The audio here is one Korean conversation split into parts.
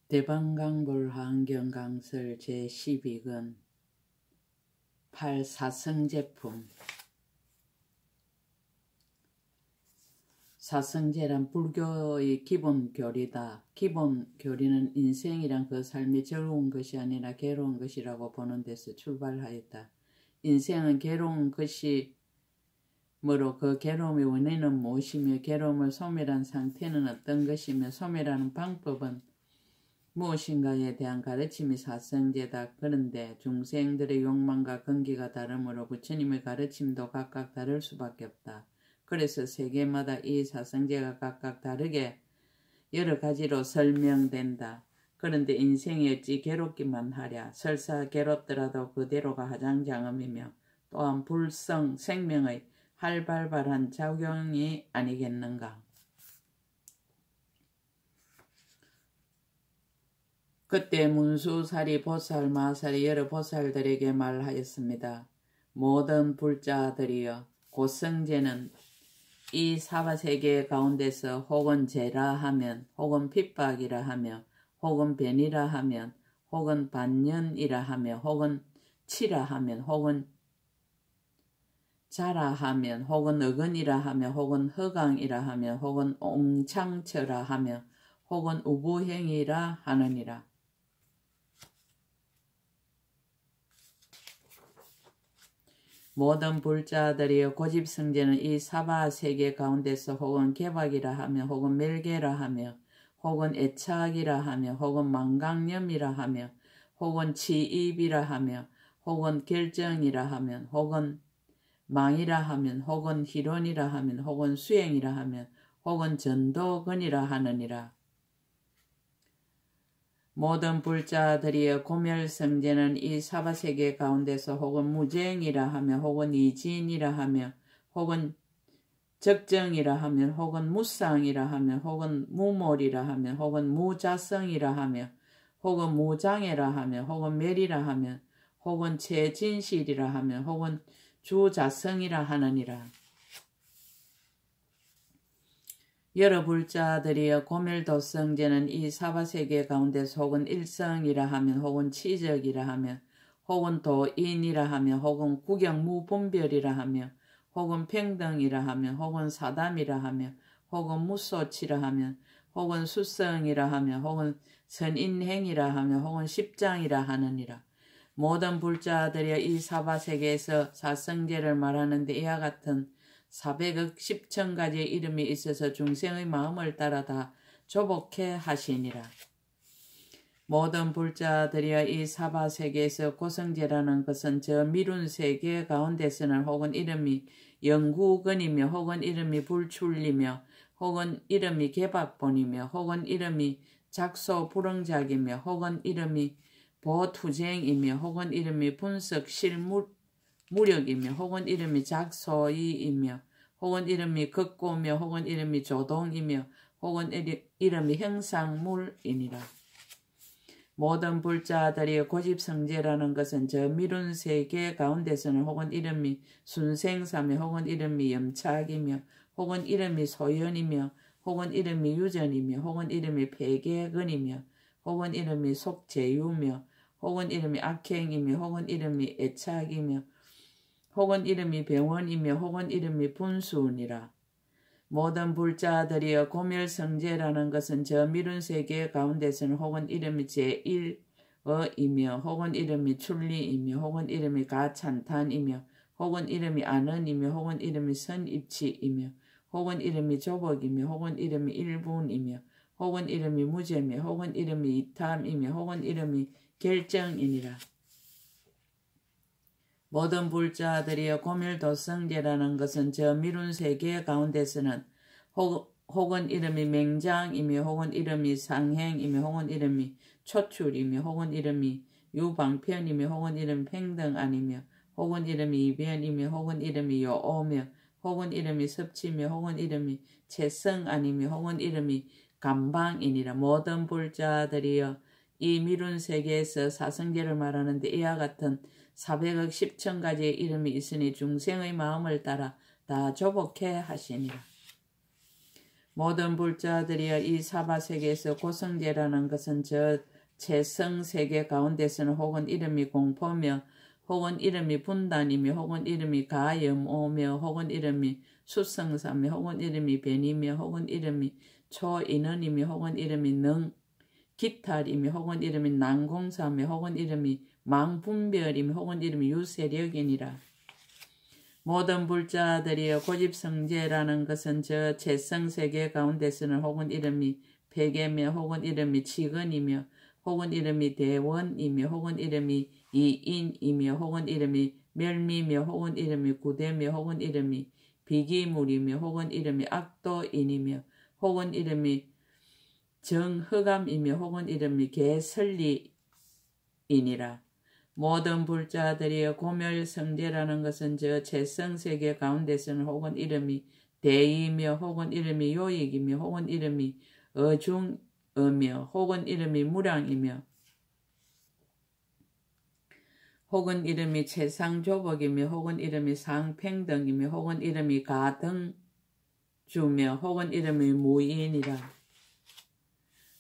대방강불 한경강설 제12권 8. 사성제품. 사성제란 불교의 기본 교리다. 기본 교리는 인생이란 그 삶이 즐거운 것이 아니라 괴로운 것이라고 보는 데서 출발하였다. 인생은 괴로운 것이 뭐로 그 괴로움의 원인은 무엇이며 괴로움을 소멸한 상태는 어떤 것이며 소멸하는 방법은 무엇인가에 대한 가르침이 사성제다. 그런데 중생들의 욕망과 근기가 다르므로 부처님의 가르침도 각각 다를 수밖에 없다. 그래서 세계마다 이 사성제가 각각 다르게 여러 가지로 설명된다. 그런데 인생이 어찌 괴롭기만 하랴. 설사 괴롭더라도 그대로가 하장장엄이며 또한 불성 생명의 활발한 작용이 아니겠는가. 그때 문수사리 보살 마살이 여러 보살들에게 말하였습니다. 모든 불자들이여, 고성제는 이 사바세계 가운데서 혹은 죄라 하면, 혹은 핍박이라 하며, 혹은 변이라 하면, 혹은 반년이라 하며, 혹은 치라 하면, 혹은 자라 하면, 혹은 어근이라 하며, 혹은 허강이라 하며, 혹은 옹창처라 하며, 혹은 우부행이라 하느니라. 모든 불자들이여, 고집성제는 이 사바세계 가운데서 혹은 개박이라 하며, 혹은 멸계라 하며, 혹은 애착이라 하며, 혹은 망강념이라 하며, 혹은 치입이라 하며, 혹은 결정이라 하면, 혹은 망이라 하면, 혹은 희론이라 하면, 혹은 수행이라 하면, 혹은 전도근이라 하느니라. 모든 불자들이여, 고멸성제는 이 사바세계 가운데서 혹은 무정이라 하며, 혹은 이진이라 하며, 혹은 적정이라 하면, 혹은 무상이라 하며, 혹은 무몰이라 하며, 혹은 무자성이라 하며, 혹은 무장애라 하며, 혹은 멸이라 하며, 혹은 최진실이라 하며, 혹은 주자성이라 하느니라. 여러 불자들이여, 고멸도성제는 이 사바세계 가운데서 혹은 일성이라 하면, 혹은 치적이라 하며, 혹은 도인이라 하며, 혹은 구경무분별이라 하며, 혹은 평등이라 하며, 혹은 사담이라 하며, 혹은 무소치라 하며, 혹은 수성이라 하며, 혹은 선인행이라 하며, 혹은 십장이라 하느니라. 모든 불자들이여, 이 사바세계에서 사성제를 말하는데 이와 같은 400억 10천 가지의 이름이 있어서 중생의 마음을 따라 다 조복해 하시니라. 모든 불자들이여, 이 사바세계에서 고성제라는 것은 저 미룬 세계 가운데서는 혹은 이름이 영구근이며, 혹은 이름이 불출리며, 혹은 이름이 개박본이며, 혹은 이름이 작소불응작이며, 혹은 이름이 보투쟁이며, 혹은 이름이 분석실무력이며, 혹은 이름이 작소이이며, 혹은 이름이 극고며, 혹은 이름이 조동이며, 혹은 이름이 형상물이니라. 모든 불자들이 고집성제라는 것은 저 미룬 세계 가운데서는 혹은 이름이 순생사며, 혹은 이름이 염착이며, 혹은 이름이 소연이며, 혹은 이름이 유전이며, 혹은 이름이 폐계근이며, 혹은 이름이 속재유며, 혹은 이름이 악행이며, 혹은 이름이 애착이며, 혹은 이름이 병원이며, 혹은 이름이 분수니라. 모든 불자들이여, 고멸성제라는 것은 저 미룬 세계 가운데서는 혹은 이름이 제1어이며, 혹은 이름이 출리이며, 혹은 이름이 가찬탄이며, 혹은 이름이 안언이며, 혹은 이름이 선입치이며, 혹은 이름이 조복이며, 혹은 이름이 일분이며, 혹은 이름이 무죄며, 혹은 이름이 이탐이며, 혹은 이름이 결정이니라. 모든 불자들이여, 고멸도성제라는 것은 저 미룬 세계 가운데서는 혹은 이름이 맹장이며, 혹은 이름이 상행이며, 혹은 이름이 초출이며, 혹은 이름이 유방편이며, 혹은 이름이 평등아니며, 혹은 이름이 이변이며, 혹은 이름이 요오며, 혹은 이름이 섭치며, 혹은 이름이 채성아니며, 혹은 이름이 감방이니라. 모든 불자들이여, 이 미룬 세계에서 사성제를 말하는데 이와 같은 400억 10천 가지의 이름이 있으니 중생의 마음을 따라 다 조복해 하시니라. 모든 불자들이여 이 사바세계에서 고성제라는 것은 저 재성세계 가운데서는 혹은 이름이 공포며 혹은 이름이 분단이며 혹은 이름이 가염오며 혹은 이름이 수성사며 혹은 이름이 변이며 혹은 이름이 초인원이며 혹은 이름이 기탈이며 혹은 이름이 난공사며 혹은 이름이 망분별이며 혹은 이름이 유세력이니라. 모든 불자들이여 고집성제라는 것은 저 재성세계 가운데서는 혹은 이름이 백개며 혹은 이름이 치근이며 혹은 이름이 대원이며 혹은 이름이 이인이며 혹은 이름이 멸미며 혹은 이름이 구대며 혹은 이름이 비기물이며 혹은 이름이 악도인이며 혹은 이름이 정흑암이며 혹은 이름이 개설리이니라. 모든 불자들이여 고멸성제라는 것은 저 재성세계 가운데서는 혹은 이름이 대이며 혹은 이름이 요익이며 혹은 이름이 어중이며 혹은 이름이 무량이며 혹은 이름이 최상조복이며 혹은 이름이 상평등이며 혹은 이름이 가등주며 혹은 이름이 무인이라.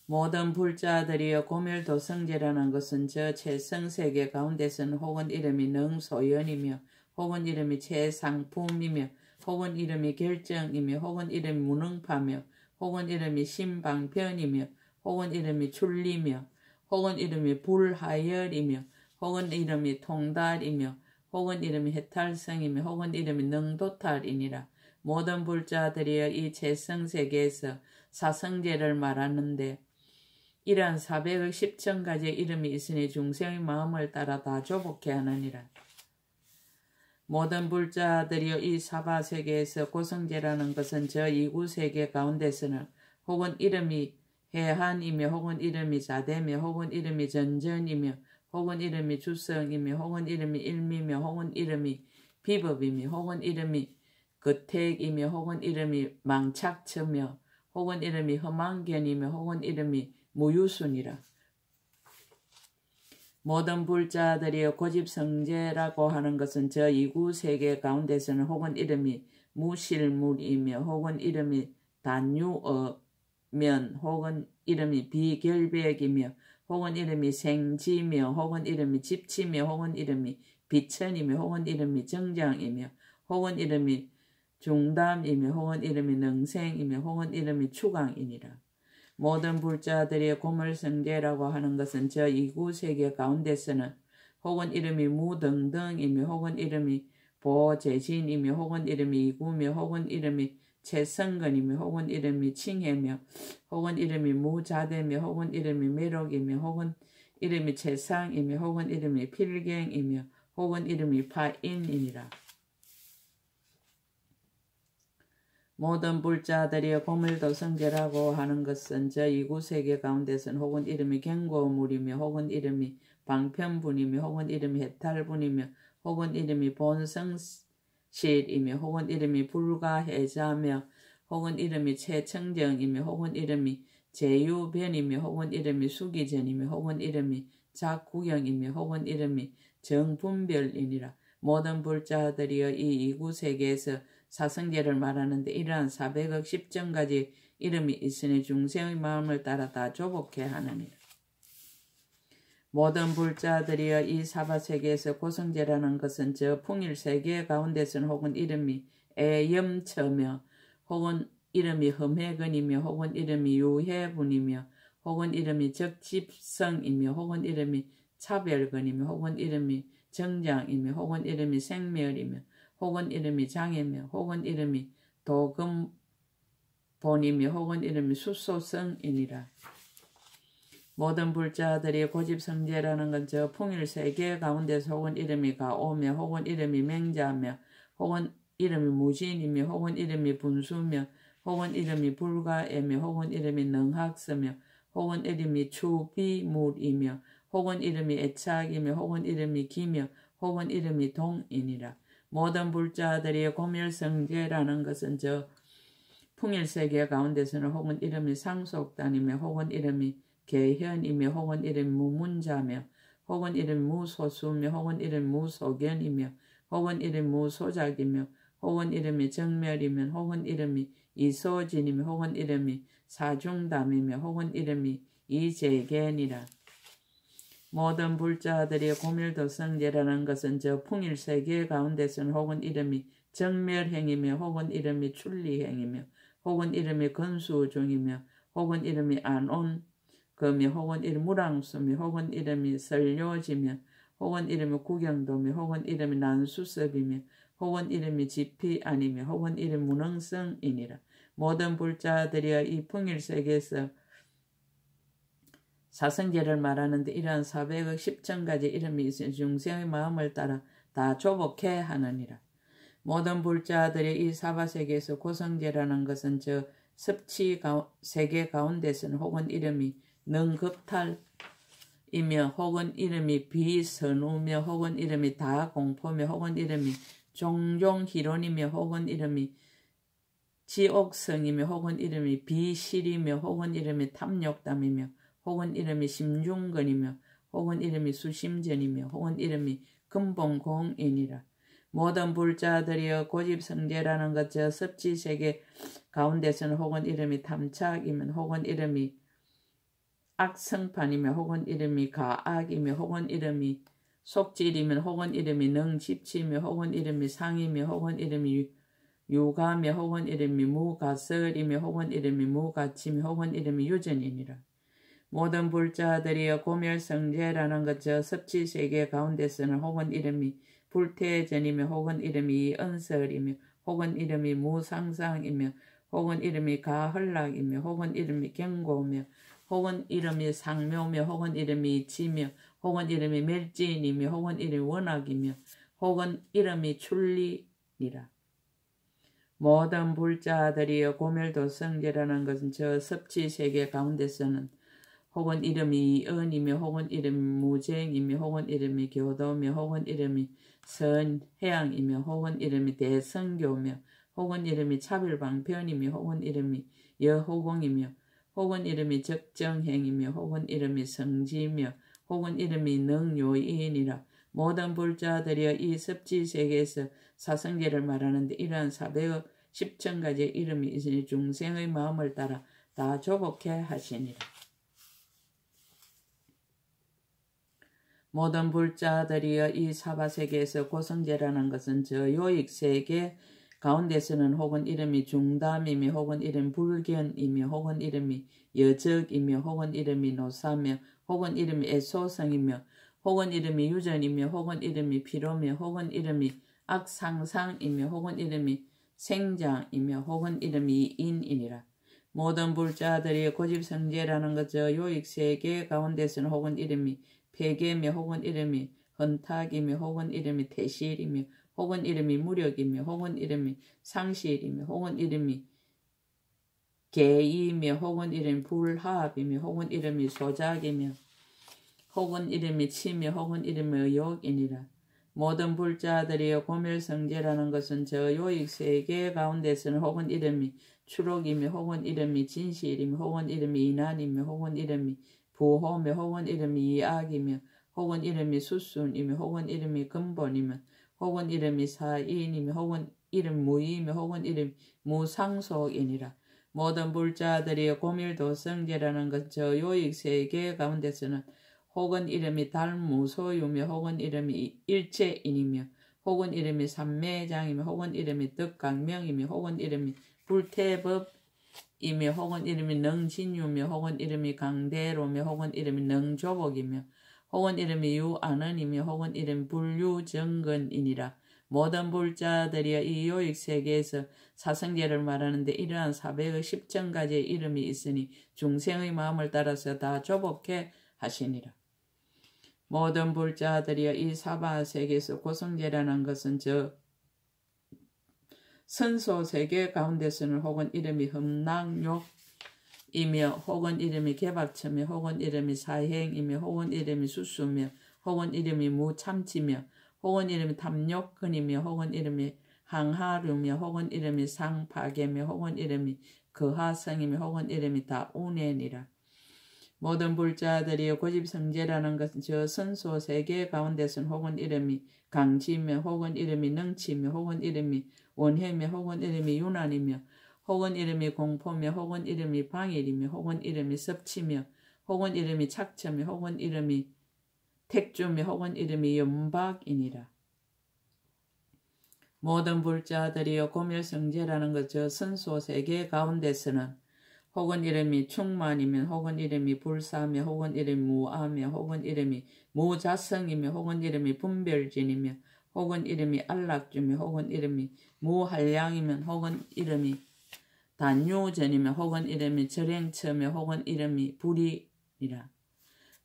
모든 불자들이여 고멸도성제라는 것은 저 최성세계 가운데서는 혹은 이름이 능소연이며 혹은 이름이 최상품이며 혹은 이름이 결정이며 혹은 이름이 무능파며 혹은 이름이 신방변이며 혹은 이름이 출리며 혹은 이름이 불하열이며 혹은 이름이 통달이며 혹은 이름이 해탈성이며 혹은 이름이 능도탈이니라. 모든 불자들이여 이 최성세계에서 사성제를 말하는데 이러한 400억 10천가지의 이름이 있으니 중생의 마음을 따라 다 조복해 하느니라. 모든 불자들이여 이 사바세계에서 고성제라는 것은 저 이구세계 가운데서는 혹은 이름이 해한이며 혹은 이름이 자대며 혹은 이름이 전전이며 혹은 이름이 주성이며 혹은 이름이 일미며 혹은 이름이 비법이며 혹은 이름이 거택이며 혹은 이름이 망착처며 혹은 이름이 험한견이며 혹은 이름이 무유순이라. 모든 불자들이여 고집성제라고 하는 것은 저 이구세계 가운데서는 혹은 이름이 무실물이며 혹은 이름이 단유어면 혹은 이름이 비결백이며 혹은 이름이 생지며 혹은 이름이 집치며 혹은 이름이 비천이며 혹은 이름이 정장이며 혹은 이름이 중담이며 혹은 이름이 능생이며 혹은 이름이 추강이니라. 모든 불자들의 고물성제라고 하는 것은 저 이구세계 가운데서는 혹은 이름이 무등등이며 혹은 이름이 보재진이며 혹은 이름이 이구며 혹은 이름이 최성근이며 혹은 이름이 칭해며 혹은 이름이 무자대며 혹은 이름이 매록이며 혹은 이름이 최상이며 혹은 이름이 필경이며 혹은 이름이 파인이니라. 모든 불자들이 고물도성제라고 하는 것은 저 이구세계 가운데서는 혹은 이름이 경고물이며 혹은 이름이 방편분이며 혹은 이름이 해탈분이며 혹은 이름이 본성실이며 혹은 이름이 불가해자며 혹은 이름이 최청정이며 혹은 이름이 제유변이며 혹은 이름이 수기전이며 혹은 이름이 작구경이며 혹은 이름이 정분별이니라. 모든 불자들이여 이 이구세계에서 사성제를 말하는데 이러한 400억 10전가지 이름이 있으니 중생의 마음을 따라 다 조복해 하느니라. 모든 불자들이여 이 사바세계에서 고성제라는 것은 저 풍일세계 가운데서는 혹은 이름이 애염처며 혹은 이름이 험해근이며 혹은 이름이 유해분이며 혹은 이름이 적집성이며 혹은 이름이 차별근이며 혹은 이름이 정장이며 혹은 이름이 생멸이며 혹은 이름이 장애며 혹은 이름이 도금본이며 혹은 이름이 수소성이니라. 모든 불자들이 고집성제라는 건 저 풍일세계 가운데서 혹은 이름이 가오며 혹은 이름이 맹자며 혹은 이름이 무진이며 혹은 이름이 분수며 혹은 이름이 불가애며 혹은 이름이 능학서며 혹은 이름이 추비물이며 혹은 이름이 애착이며 혹은 이름이 기며 혹은 이름이 동이니라. 모든 불자들이 고멸성제라는 것은 저 풍일세계 가운데서는 혹은 이름이 상속단이며 혹은 이름이 개현이며 혹은 이름이 무문자며 혹은 이름이 무소수며 혹은 이름이 무소견이며 혹은 이름이 무소작이며 혹은 이름이 정멸이며 혹은 이름이 이소진이며 혹은 이름이 사중담이며 혹은 이름이 이재견이라. 모든 불자들이 고밀도성제라는 것은 저 풍일세계 가운데서는 혹은 이름이 정멸행이며 혹은 이름이 출리행이며 혹은 이름이 건수중이며 혹은 이름이 안온금이 혹은 이름 무랑수며 혹은 이름이 설료지며 혹은 이름이 구경도며 혹은 이름이 난수섭이며 혹은 이름이 지피 아니며 혹은 이름 무능성이니라. 모든 불자들이여 이 풍일세계에서 사성제를 말하는데 이러한 400억 10천가지 이름이 있으니 중생의 마음을 따라 다 조복해 하느니라. 모든 불자들이 이 사바세계에서 고성제라는 것은 저 섭치 세계 가운데서는 혹은 이름이 능급탈이며 혹은 이름이 비선우며 혹은 이름이 다공포며 혹은 이름이 종종희론이며 혹은 이름이 지옥성이며 혹은 이름이 비실이며 혹은 이름이 탐욕담이며 혹은 이름이 심중근이며 혹은 이름이 수심전이며 혹은 이름이 근본공인이라. 모든 불자들이여 고집성제라는 것 저 섭지세계 가운데서는 혹은 이름이 탐착이면 혹은 이름이 악성판이며 혹은 이름이 가악이며 혹은 이름이 속질이면 혹은 이름이 능집치며 혹은 이름이 상이며 혹은 이름이 유가며 혹은 이름이 무가설이며 혹은 이름이 무가치며 혹은 이름이 유전이니라. 모든 불자들이여 고멸성제라는 것 저 섭지세계 가운데서는 혹은 이름이 불태전이며 혹은 이름이 언설이며 혹은 이름이 무상상이며 혹은 이름이 가헐락이며 혹은 이름이 경고며 혹은 이름이 상묘며 혹은 이름이 지며 혹은 이름이 멸진이며 혹은 이름이 원악이며 혹은 이름이 출리니라. 모든 불자들이여 고멸도성제라는 것은 저 섭지세계 가운데서는 혹은 이름이 은이며 혹은 이름이 무쟁이며 혹은 이름이 교도며 혹은 이름이 선해양이며 혹은 이름이 대성교며 혹은 이름이 차별방편이며 혹은 이름이 여호공이며 혹은 이름이 적정행이며 혹은 이름이 성지며 혹은 이름이 능요인이라. 모든 불자들이여 이 섭지세계에서 사성제를 말하는데 이러한 400억 10천가지의 이름이 있으니 중생의 마음을 따라 다 조복해 하시니라. 모든 불자들이여 이 사바세계에서 고성제라는 것은 저 요익세계 가운데서는 혹은 이름이 중담이며 혹은 이름 불견이며 혹은 이름이 여적이며 혹은 이름이 노사며 혹은 이름이 애소성이며 혹은 이름이 유전이며 혹은 이름이 피로며 혹은 이름이 악상상이며 혹은 이름이 생장이며 혹은 이름이 인이니라. 모든 불자들이 고집성제라는 것 저 요익세계 가운데서는 혹은 이름이 폐계며 혹은 이름이 헌탁이며 혹은 이름이 태실이며 혹은 이름이 무력이며 혹은 이름이 상실이며 혹은 이름이 개이며 혹은 이름이 불합이며 혹은 이름이 소작이며 혹은 이름이 치며 혹은 이름이 의욕이니라. 모든 불자들이여 고멸성제라는 것은 저 요익세계 가운데서는 혹은 이름이 추록이며 혹은 이름이 진실이며 혹은 이름이 이난이며 혹은 이름이 부호며 혹은 이름이 이악이며 혹은 이름이 수순이며 혹은 이름이 근본이며 혹은 이름이 사인이며 혹은 이름 무이며 혹은 이름 무상속이니라. 모든 불자들이 고밀도성제라는 것 저 요익세계 가운데서는 혹은 이름이 달무소유며 혹은 이름이 일체인이며 혹은 이름이 삼매장이며 혹은 이름이 덕강명이며 혹은 이름이 불태법 이며 혹은 이름이 능진유며 혹은 이름이 강대로며 혹은 이름이 능조복이며 혹은 이름이 유안은이며 혹은 이름이 불유정근이니라. 모든 불자들이 이 요익세계에서 사성제를 말하는데 이러한 400억 10천가지의 이름이 있으니 중생의 마음을 따라서 다 조복해 하시니라. 모든 불자들이 이 사바세계에서 고성제라는 것은 저 선소세계 가운데서는 혹은 이름이 흠낭욕이며 혹은 이름이 개박처며 혹은 이름이 사행이며 혹은 이름이 수수며 혹은 이름이 무참치며 혹은 이름이 탐욕근이며 혹은 이름이 항하류며 혹은 이름이 상파계며 혹은 이름이 거하성이며 혹은 이름이 다운해니라. 모든 불자들이 고집성제라는 것은 저 선소세계 가운데서는 혹은 이름이 강지며 혹은 이름이 능치며 혹은 이름이 원해며 혹은 이름이 유난이며 혹은 이름이 공포며 혹은 이름이 방일이며 혹은 이름이 섭치며 혹은 이름이 착처며 혹은 이름이 택주며 혹은 이름이 연박이니라. 모든 불자들이여 고멸성제라는 것 저 선소 세계 가운데서는 혹은 이름이 충만이면 혹은 이름이 불사며 혹은 이름이 무아며 혹은 이름이 무자성이며 혹은 이름이 분별진이며 혹은 이름이 안락주며 혹은 이름이 무한량이면 혹은 이름이 단유전이며 혹은 이름이 절행처며 혹은 이름이 불이니라.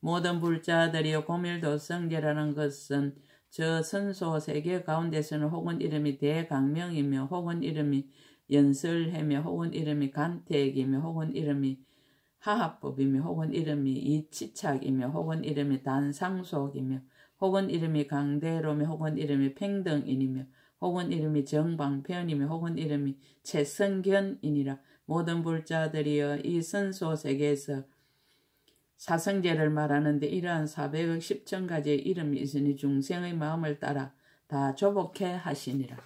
모든 불자들이여 고밀도성제라는 것은 저 선소 세계 가운데서는 혹은 이름이 대강명이며 혹은 이름이 연설해며 혹은 이름이 간택이며 혹은 이름이 하합법이며 혹은 이름이 이치착이며 혹은 이름이 단상속이며 혹은 이름이 강대로며 혹은 이름이 평등인이며 혹은 이름이 정방편이며 혹은 이름이 최성견이니라. 모든 불자들이여 이 선소 세계에서 사성제를 말하는데 이러한 400억 10천가지의 이름이 있으니 중생의 마음을 따라 다 조복해 하시니라.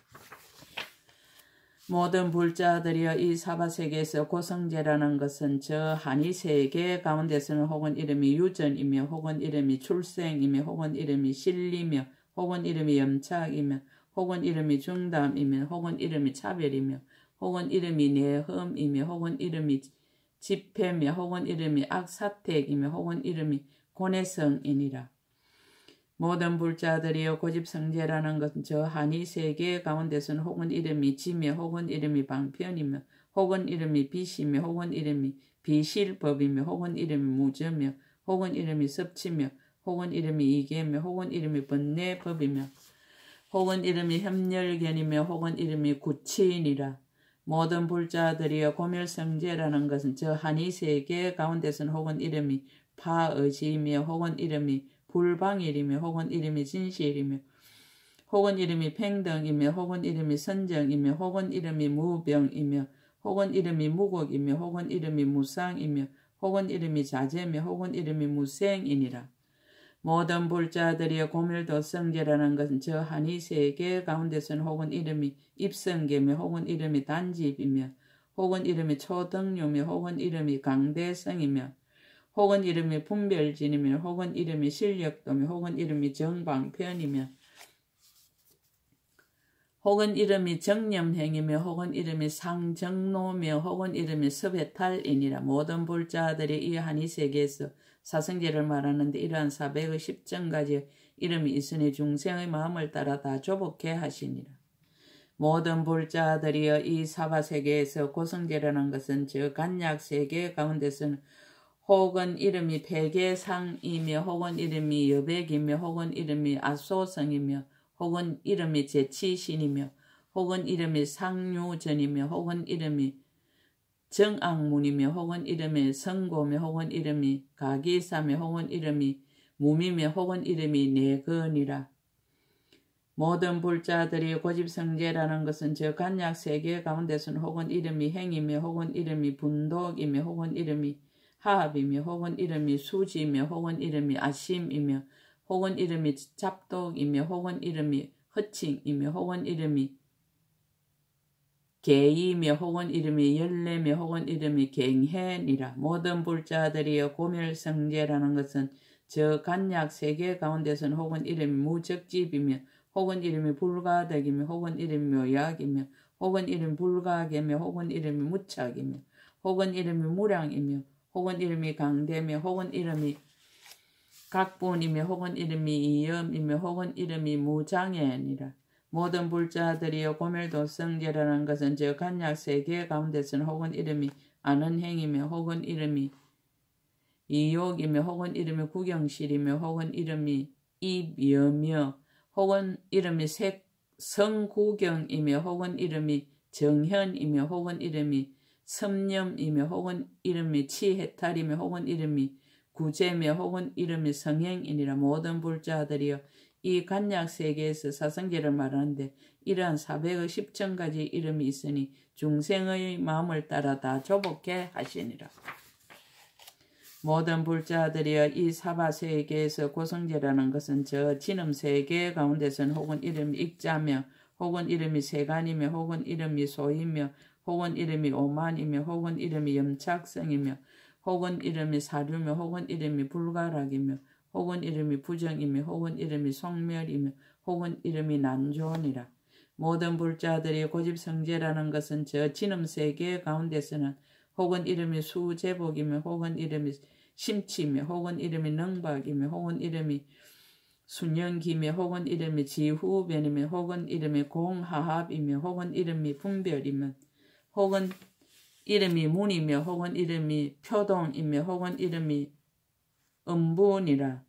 모든 불자들이여 이 사바세계에서 고성제라는 것은 저 한이세계 가운데서는 혹은 이름이 유전이며 혹은 이름이 출생이며 혹은 이름이 실리며 혹은 이름이 염착이며 혹은 이름이 중담이며 혹은 이름이 차별이며 혹은 이름이 내흠이며 혹은 이름이 집회며 혹은 이름이 악사택이며 혹은 이름이 고뇌성이니라. 모든 불자들이여 고집성제라는 것은 저 한이세계 가운데서는 혹은 이름이 지며 혹은 이름이 방편이며 혹은 이름이 빛이며 혹은 이름이 비실법이며 혹은 이름이 무저며 혹은 이름이 섭치며 혹은 이름이 이계며 혹은 이름이 번뇌법이며 혹은 이름이 협렬견이며 혹은 이름이 구치이니라. 모든 불자들이여 고멸성제라는 것은 저 한이세계 가운데서는 혹은 이름이 파의지이며 혹은 이름이 불방일이며 혹은 이름이 진실이며 혹은 이름이 평등이며 혹은 이름이 선정이며 혹은 이름이 무병이며 혹은 이름이 무곡이며 혹은 이름이 무상이며 혹은 이름이 자제며 혹은 이름이 무생이니라. 모든 불자들이여 고밀도성제라는 것은 저 한이세계 가운데서는 혹은 이름이 입성계며 혹은 이름이 단집이며 혹은 이름이 초등류며 혹은 이름이 강대성이며 혹은 이름이 분별진이며 혹은 이름이 실력도며 혹은 이름이 정방편이며 혹은 이름이 정념행이며 혹은 이름이 상정노며 혹은 이름이 섭해탈이니라. 모든 불자들이 이 한이세계에서 사성제를 말하는데 이러한 400의 10전가지 이름이 있으니 중생의 마음을 따라 다 조복해 하시니라. 모든 불자들이여 이 사바세계에서 고성제라는 것은 저 간약세계 가운데서는 혹은 이름이 폐계상이며 혹은 이름이 여백이며 혹은 이름이 아소성이며 혹은 이름이 제치신이며 혹은 이름이 상류전이며 혹은 이름이 정악문이며 혹은 이름이 성고며 혹은 이름이 가기사며 혹은 이름이 무미며 혹은 이름이 내건이라. 모든 불자들이 고집성제라는 것은 저 간약세계 가운데서는 혹은 이름이 행이며 혹은 이름이 분독이며 혹은 이름이 하합이며 혹은 이름이 수지며 혹은 이름이 아심이며 혹은 이름이 잡독이며 혹은 이름이 허칭이며 혹은 이름이 개이며 혹은 이름이 열례며 혹은 이름이 갱해니라. 모든 불자들이여 고멸성제라는 것은 저 간약세계 가운데서는 혹은 이름이 무적집이며 혹은 이름이 불가덕이며 혹은 이름이 묘약이며 혹은 이름이 불가계며 혹은 이름이 무착이며 혹은 이름이 무량이며 혹은 이름이 강대며 혹은 이름이 각분이며 혹은 이름이 이염이며 혹은 이름이 무장애니라. 모든 불자들이여 고멸도성제라는 것은 저 간약세계 가운데서는 혹은 이름이 아는 행이며 혹은 이름이 이욕이며 혹은 이름이 구경실이며 혹은 이름이 입여며 혹은 이름이 성구경이며 혹은 이름이 정현이며 혹은 이름이 섭념이며 혹은 이름이 치해탈이며 혹은 이름이 구제며 혹은 이름이 성행이니라. 모든 불자들이여 이 간약세계에서 사성제를 말하는데 이러한 400의 10천가지 이름이 있으니 중생의 마음을 따라 다 조복해 하시니라. 모든 불자들이여 이 사바세계에서 고성제라는 것은 저 진음세계 가운데서는 혹은 이름이 익자며 혹은 이름이 세간이며 혹은 이름이 소이며 혹은 이름이 오만이며 혹은 이름이 염착성이며 혹은 이름이 사류며 혹은 이름이 불가락이며 혹은 이름이 부정이며 혹은 이름이 속멸이며 혹은 이름이 난조니라. 모든 불자들이 고집성제라는 것은 저 진음세계 가운데서는 혹은 이름이 수제복이며 혹은 이름이 심치며 혹은 이름이 능박이며 혹은 이름이 순영기며 혹은 이름이 지후변이며 혹은 이름이 공하합이며 혹은 이름이 분별이며 혹은 이름이 문이며 혹은 이름이 표동이며 혹은 이름이 음분이라.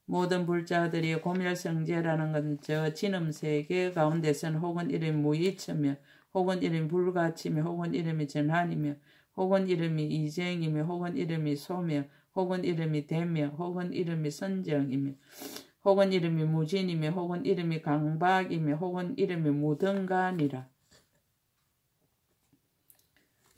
모든 불자들이 고멸성제라는 건 저 진음세계 가운데서는 혹은 이름이 무이치며 혹은 이름이 불가치며 혹은 이름이 전한이며 혹은 이름이 이쟁이며 혹은 이름이 소며 혹은 이름이 대며 혹은 이름이 선정이며 혹은 이름이 무진이며 혹은 이름이 강박이며 혹은 이름이 무등간이라.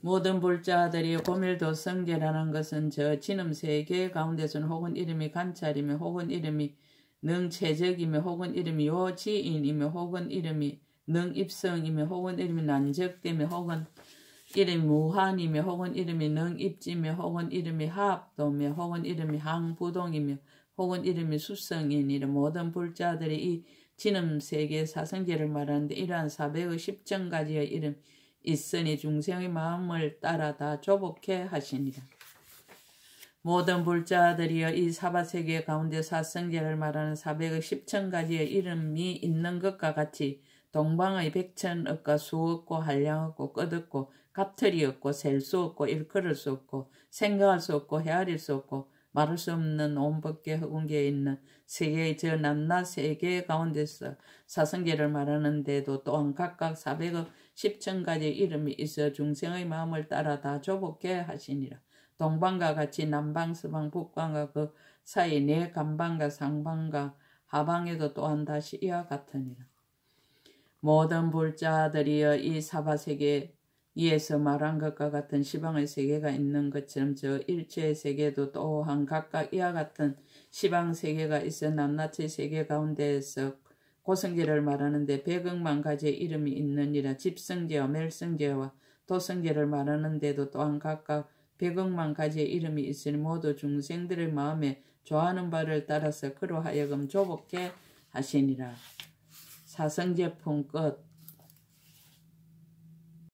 모든 불자들이 고밀도성제라는 것은 저 진음세계 가운데서는 혹은 이름이 관찰이며 혹은 이름이 능체적이며 혹은 이름이 요지인이며 혹은 이름이 능입성이며 혹은 이름이 난적되며 혹은 이름이 무한이며 혹은 이름이 능입지며 혹은 이름이 합도며 혹은 이름이 항부동이며 혹은 이름이 수성이니라. 모든 불자들이 이 진음세계 사성제를 말하는데 이러한 410정가지의 이름 있으니 중생의 마음을 따라 다 조복해 하시니라. 모든 불자들이여 이 사바세계 가운데 사성제를 말하는 410천가지의 이름이 있는 것과 같이 동방의 백천억과 수없고 한량없고 끝없고 갑털이 없고 셀 수 없고 일컬을 수 없고 생각할 수 없고 헤아릴 수 없고 말할 수 없는 온 법계 허공계에 있는 세계의 저 낱낱 세계 가운데서 사성제를 말하는데도 또한 각각 400억 10천가지의 이름이 있어 중생의 마음을 따라 다 조복해 하시니라. 동방과 같이 남방, 서방, 북방과 그 사이 내 간방과 상방과 하방에도 또한 다시 이와 같으니라. 모든 불자들이여 이 사바세계 이에서 말한 것과 같은 시방의 세계가 있는 것처럼 저 일체의 세계도 또한 각각 이와 같은 시방 세계가 있어 낱낱의 세계 가운데에서 고성제를 말하는데 100억만 가지의 이름이 있느니라. 집성제와 멸성제와 도성제를 말하는데도 또한 각각 100억만 가지의 이름이 있으니 모두 중생들의 마음에 좋아하는 바를 따라서 그로 하여금 조복해 하시니라. 사성제품 끝.